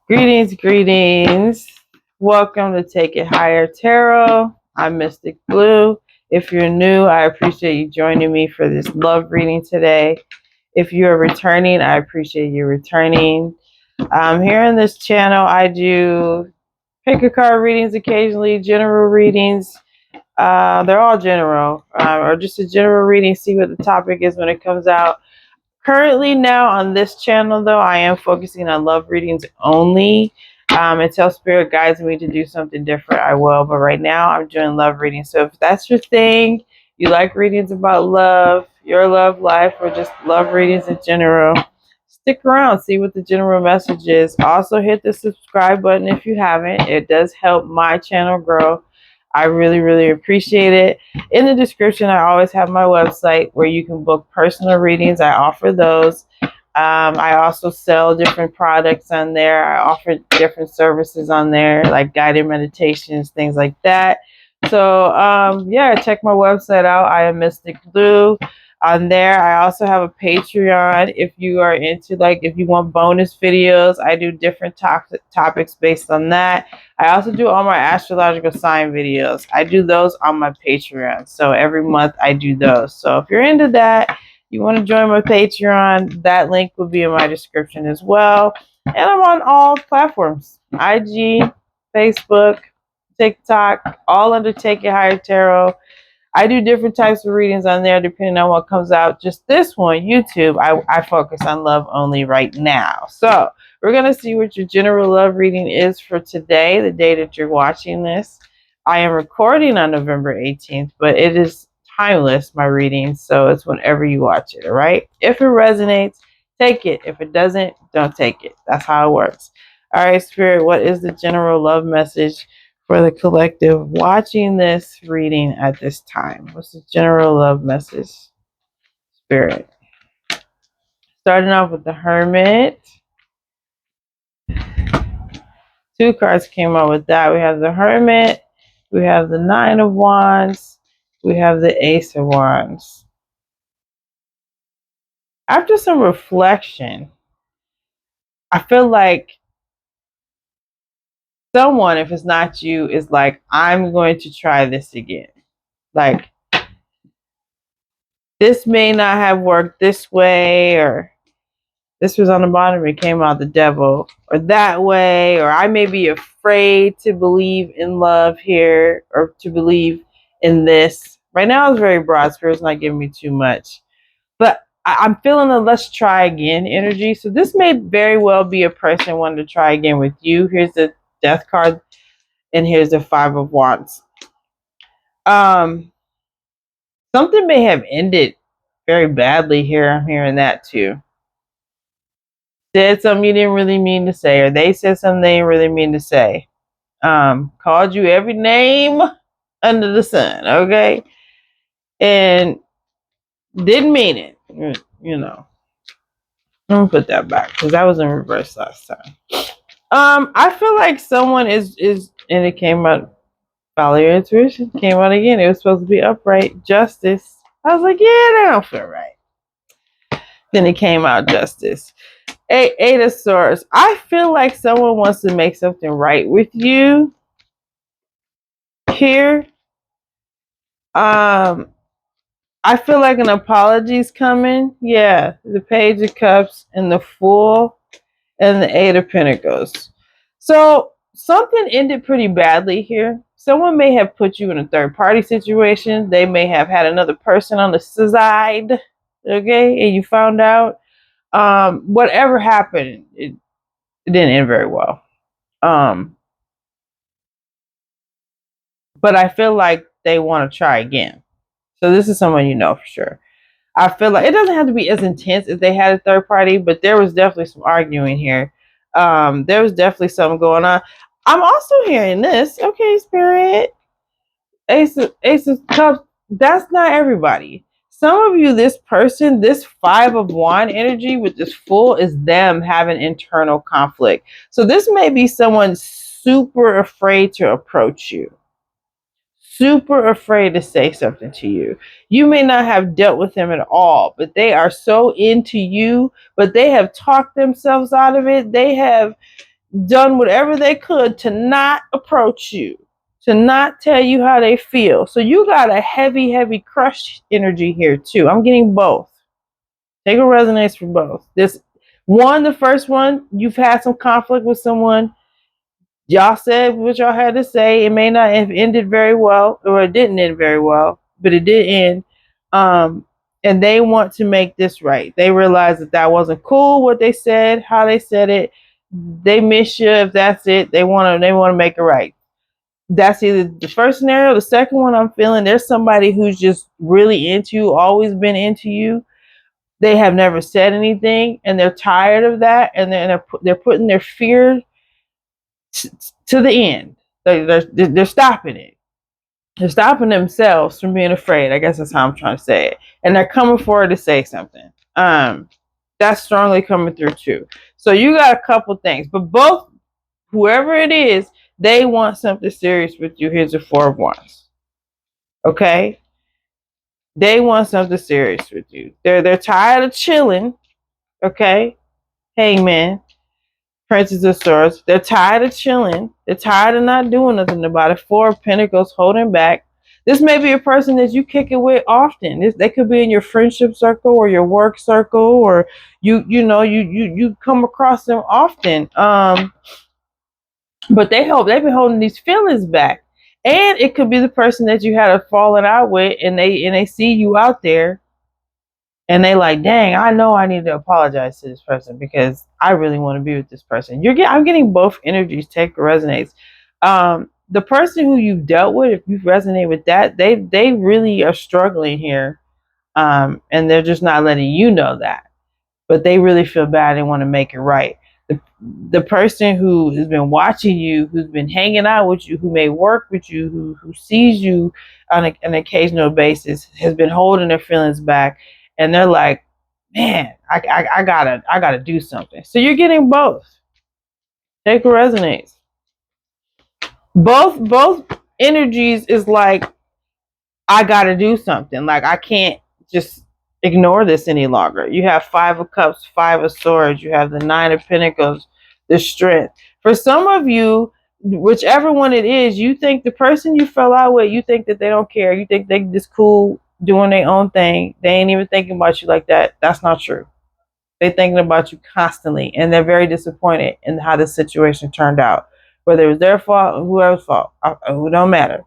Greetings, greetings. Welcome to Take It Higher Tarot. I'm Mystic Blue. If you're new, I appreciate you joining me for this love reading today. If you are returning, I appreciate you returning. Here on this channel, I do pick a card readings occasionally, general readings. They're all general, or just a general reading, see what the topic is when it comes out. Currently now on this channel, though, I am focusing on love readings only. Until Spirit guides me to do something different, I will. But right now, I'm doing love readings. So if that's your thing, you like readings about love, your love life, or just love readings in general, stick around, see what the general message is. Also, hit the subscribe button if you haven't. It does help my channel grow. I really, really appreciate it. In the description, I always have my website where you can book personal readings. I offer those. I also sell different products on there. I offer different services on there, like guided meditations, things like that. So, yeah, check my website out. I am Mystic Blue. On there, I also have a Patreon. If you are into, like, if you want bonus videos, I do different topics based on that. I also do all my astrological sign videos. I do those on my Patreon. So every month I do those. So if you're into that, you want to join my Patreon, that link will be in my description as well. And I'm on all platforms: IG, Facebook, TikTok, all under Take It Higher Tarot. I do different types of readings on there depending on what comes out. Just this one, YouTube, I focus on love only right now. So we're going to see what your general love reading is for today, the day that you're watching this. I am recording on November 18th, but it is timeless, my reading, so it's whenever you watch it, all right? If it resonates, take it. If it doesn't, don't take it. That's how it works. All right, Spirit, what is the general love message for the collective watching this reading at this time? What's the general love message, Spirit? Starting off with the Hermit. Two cards came out with that. We have the Hermit, we have the Nine of Wands, we have the Ace of Wands. After some reflection, I feel like someone, if it's not you, is like, I'm going to try this again. Like, this may not have worked this way, or this was on the bottom, it came out the Devil, or that way, or I may be afraid to believe in love here, or to believe in this. Right now it's very broad. Spirit's not giving me too much. But I'm feeling a let's try again energy. So this may very well be a person wanting to try again with you. Here's the Death card, and here's the Five of Wands. Something may have ended very badly here. I'm hearing that too. Said something you didn't really mean to say, or they said something they didn't really mean to say. Called you every name under the sun, okay? And didn't mean it, you know. I'm gonna put that back because that was in reverse last time. I feel like someone is, and it came out, follow your intuition, came out again. It was supposed to be upright, justice. I was like, yeah, that don't feel right. Then it came out justice. Eight of Swords. I feel like someone wants to make something right with you here. I feel like an apology's coming. Yeah, the Page of Cups and the Fool and the Eight of Pentacles. So something ended pretty badly here. Someone may have put you in a third party situation. They may have had another person on the side, okay, and you found out. Whatever happened, it didn't end very well. But I feel like they want to try again. So this is someone you know for sure. I feel like it doesn't have to be as intense as they had a third party, but there was definitely some arguing here. There was definitely something going on. I'm also hearing this. Okay, Spirit. Ace of Cups. That's not everybody. Some of you, this person, this Five of Wand energy with this Fool is them having internal conflict. So this may be someone super afraid to approach you, super afraid to say something to you. You may not have dealt with them at all, but they are so into you, but they have talked themselves out of it. They have done whatever they could to not approach you, to not tell you how they feel. So you got a heavy, heavy crush energy here too. I'm getting both. Take a resonance for both. This one, the first one, you've had some conflict with someone. Y'all said what y'all had to say. It may not have ended very well, or it didn't end very well, but it did end. And they want to make this right. They realize that that wasn't cool. What they said, how they said it. They miss you. If that's it, they want to make it right. That's either the first scenario. The second one, I'm feeling there's somebody who's just really into you, always been into you. They have never said anything, and they're tired of that, and they're putting their fear to the end. They're stopping it. They're stopping themselves from being afraid. I guess that's how I'm trying to say it. And they're coming forward to say something. That's strongly coming through too. So you got a couple things, but both, whoever it is, they want something serious with you. Here's the Four of Wands. Okay, they want something serious with you. They're tired of chilling. Okay, Hangman, Princess of Swords. They're tired of chilling. They're tired of not doing nothing about it. Four of Pentacles, holding back. This may be a person that you kick it with often. They could be in your friendship circle or your work circle, or you come across them often. But they've been holding these feelings back. And it could be the person that you had a falling out with, and they see you out there, and they like, dang, I know I need to apologize to this person because I really want to be with this person. I'm getting both energies. Take resonates. The person who you've dealt with, if you resonate with that, they really are struggling here, and they're just not letting you know that. But they really feel bad and want to make it right. The person who has been watching you, who's been hanging out with you, who may work with you, who sees you on an occasional basis, has been holding their feelings back, and they're like, man, I gotta do something. So you're getting both. Take a resonates. Both energies is like, I gotta do something. Like, I can't just ignore this any longer. You have Five of Cups, Five of Swords. You have the Nine of Pentacles, the Strength. For some of you, whichever one it is, you think the person you fell out with, you think that they don't care. You think they just cool doing their own thing. They ain't even thinking about you like that. That's not true. They're thinking about you constantly, and they're very disappointed in how the situation turned out. Whether it was their fault or whoever's fault, it don't matter.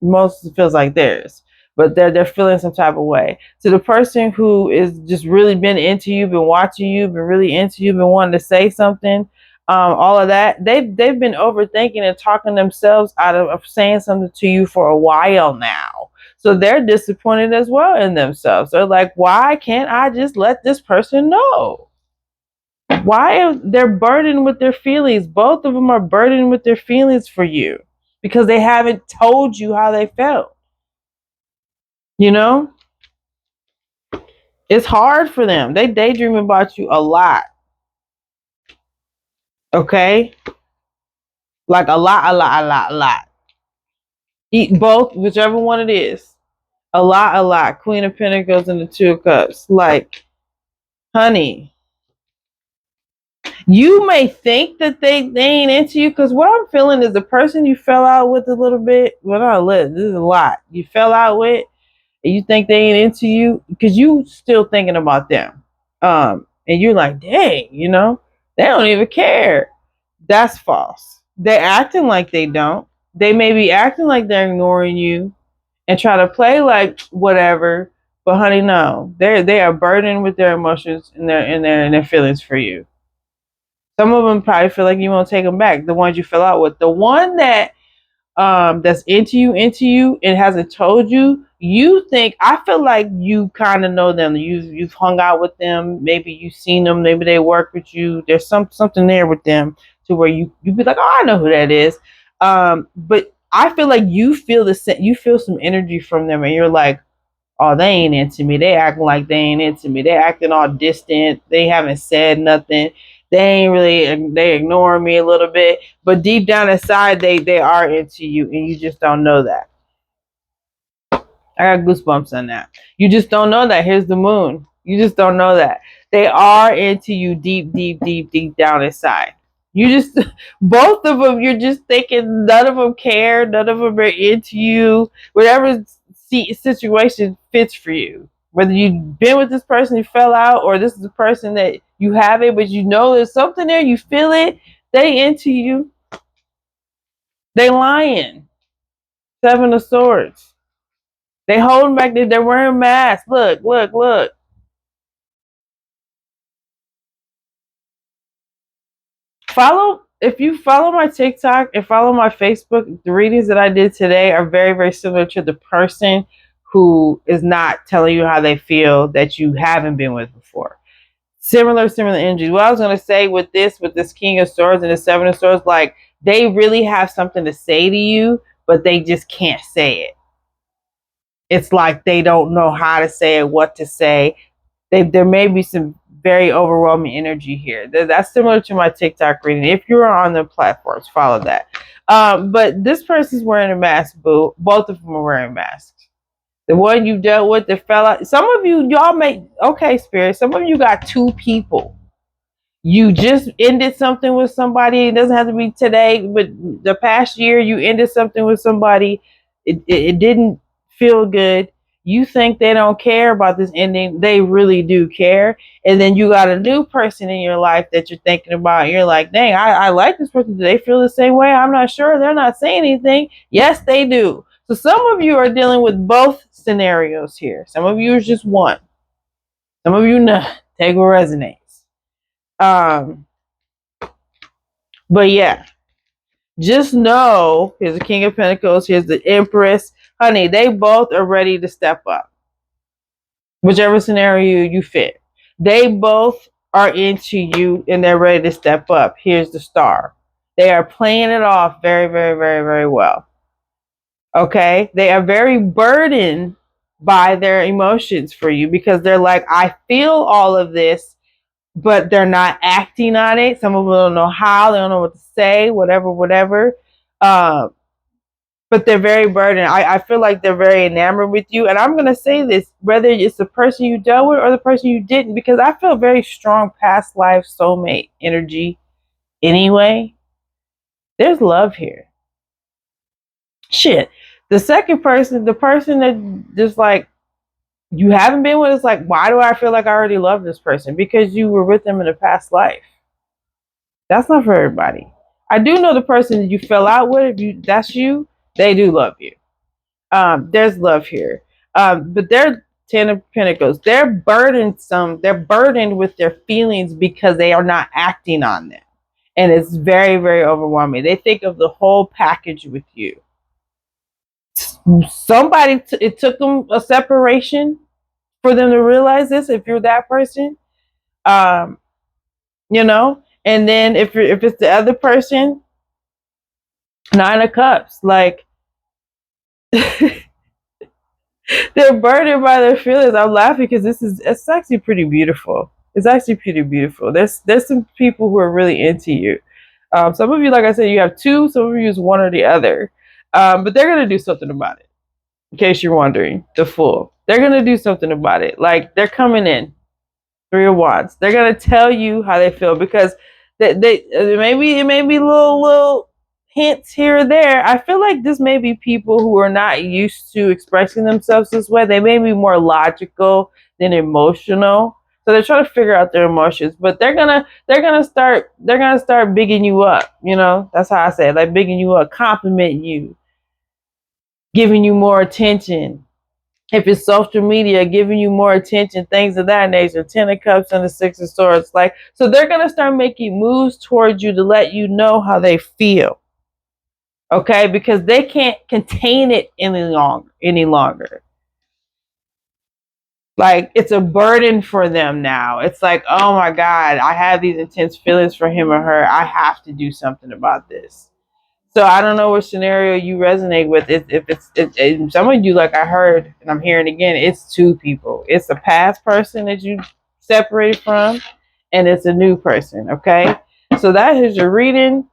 Most feels like theirs, but they're feeling some type of way. To the person who is just really been into you, been watching you, been really into you, been wanting to say something, all of that, they've been overthinking and talking themselves out of saying something to you for a while now. So they're disappointed as well in themselves. They're like, why can't I just let this person know? Why are they're burdened with their feelings? Both of them are burdened with their feelings for you because they haven't told you how they felt. You know, it's hard for them. They daydream about you a lot. Okay, like a lot, a lot, a lot, a lot. Eat both, whichever one it is. A lot, a lot. Queen of Pentacles and the Two of Cups. Like, honey, you may think that they ain't into you, because what I'm feeling is the person you fell out with a little bit. Well, not a little. This is a lot. You fell out with, and you think they ain't into you because you still thinking about them. And you're like, dang, they don't even care. That's false. They're acting like they don't. They may be acting like they're ignoring you and try to play like whatever. But honey, no, they are burdened with their emotions and their feelings for you. Some of them probably feel like you won't take them back. The ones you fell out with, the one that's into you and hasn't told you, you think, I feel like you kind of know them. You've hung out with them. Maybe you've seen them. Maybe they work with you. There's something there with them to where you be like, oh, I know who that is. But I feel like you feel you feel some energy from them, and you're like, oh, they ain't into me. They acting like they ain't into me. They acting all distant. They haven't said nothing. They ignore me a little bit, but deep down inside, they are into you, and you just don't know that. I got goosebumps on that. You just don't know that. Here's the moon. You just don't know that. They are into you deep, deep, deep, deep down inside. You just, both of them, you're just thinking none of them care, none of them are into you. Whatever situation fits for you. Whether you've been with this person, you fell out, or this is the person that you have it, but you know there's something there, you feel it, they into you. They lying. Seven of Swords. They holding back, they're wearing masks. Look, look, look. If you follow my TikTok and follow my Facebook, the readings that I did today are very, very similar to the person who is not telling you how they feel that you haven't been with before. Similar energy. What I was going to say with this King of Swords and the Seven of Swords, like, they really have something to say to you, but they just can't say it. It's like they don't know how to say it, what to say. There may be some very overwhelming energy here. That's similar to my TikTok reading. If you're on the platforms, follow that. But this person's wearing a mask, boo. Both of them are wearing masks. The one you dealt with that fell out. Some of you, okay, Spirit. Some of you got two people. You just ended something with somebody. It doesn't have to be today, but the past year you ended something with somebody. It didn't feel good. You think they don't care about this ending. They really do care. And then you got a new person in your life that you're thinking about. You're like, dang, I like this person. Do they feel the same way? I'm not sure. They're not saying anything. Yes, they do. So some of you are dealing with both scenarios here. Some of you is just one. Some of you not. Take what resonates. But yeah, just know, here's the King of Pentacles, here's the Empress. Honey, they both are ready to step up. Whichever scenario you fit. They both are into you and they're ready to step up. Here's the Star. They are playing it off very, very, very, very well. Okay? They are very burdened by their emotions for you because they're like, I feel all of this, but they're not acting on it. Some of them don't know how, they don't know what to say, whatever. But they're very burdened. I feel like they're very enamored with you. And I'm going to say this, whether it's the person you dealt with or the person you didn't, because I feel very strong past life soulmate energy anyway. There's love here. Shit. The second person, the person that just like you haven't been with, is like, why do I feel like I already love this person? Because you were with them in a past life. That's not for everybody. I do know the person that you fell out with, that's you, they do love you. There's love here. But they're Ten of Pentacles. They're burdensome. They're burdened with their feelings because they are not acting on them. And it's very, very overwhelming. They think of the whole package with you. It took them a separation for them to realize this, if you're that person. You know, and then if it's the other person, Nine of Cups, like they're burdened by their feelings. I'm laughing because it's actually pretty beautiful. It's actually pretty beautiful. There's some people who are really into you. Some of you, like I said, you have two. Some of you is one or the other. But they're gonna do something about it. In case you're wondering, the Fool. They're gonna do something about it. Like, they're coming in. Three of Wands. They're gonna tell you how they feel because it may be little hints here or there. I feel like this may be people who are not used to expressing themselves this way. They may be more logical than emotional, so they're trying to figure out their emotions. But they're gonna start bigging you up. You know, that's how I say it, like bigging you up, complimenting you, giving you more attention. If it's social media, giving you more attention, things of that nature. Ten of Cups and the Six of Swords. Like, so they're gonna start making moves towards you to let you know how they feel. Okay, because they can't contain it any longer. Like, it's a burden for them now. It's like, oh my God, I have these intense feelings for him or her. I have to do something about this. So I don't know what scenario you resonate with. If it's some of you, like I heard, and I'm hearing again, it's two people. It's a past person that you separated from, and it's a new person. Okay, so that is your reading.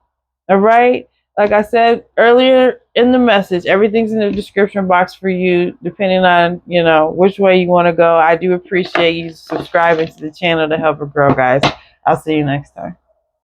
All right. Like I said earlier in the message, everything's in the description box for you, depending on, you know, which way you want to go. I do appreciate you subscribing to the channel to help it grow, guys. I'll see you next time.